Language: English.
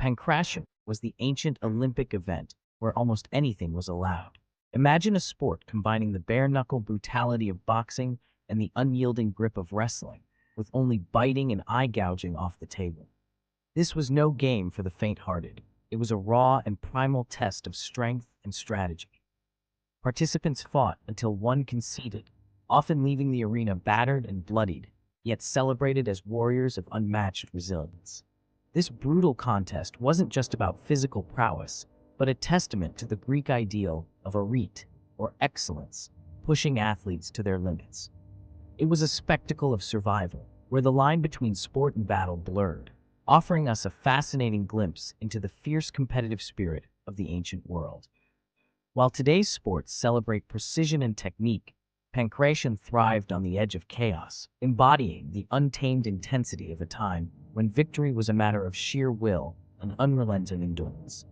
Pankration was the ancient Olympic event where almost anything was allowed. Imagine a sport combining the bare-knuckle brutality of boxing and the unyielding grip of wrestling, with only biting and eye-gouging off the table. This was no game for the faint-hearted. It was a raw and primal test of strength and strategy. Participants fought until one conceded, often leaving the arena battered and bloodied, yet celebrated as warriors of unmatched resilience. This brutal contest wasn't just about physical prowess, but a testament to the Greek ideal of arete, or excellence, pushing athletes to their limits. It was a spectacle of survival, where the line between sport and battle blurred, offering us a fascinating glimpse into the fierce competitive spirit of the ancient world. While today's sports celebrate precision and technique, Pankration thrived on the edge of chaos, embodying the untamed intensity of a time when victory was a matter of sheer will and unrelenting endurance.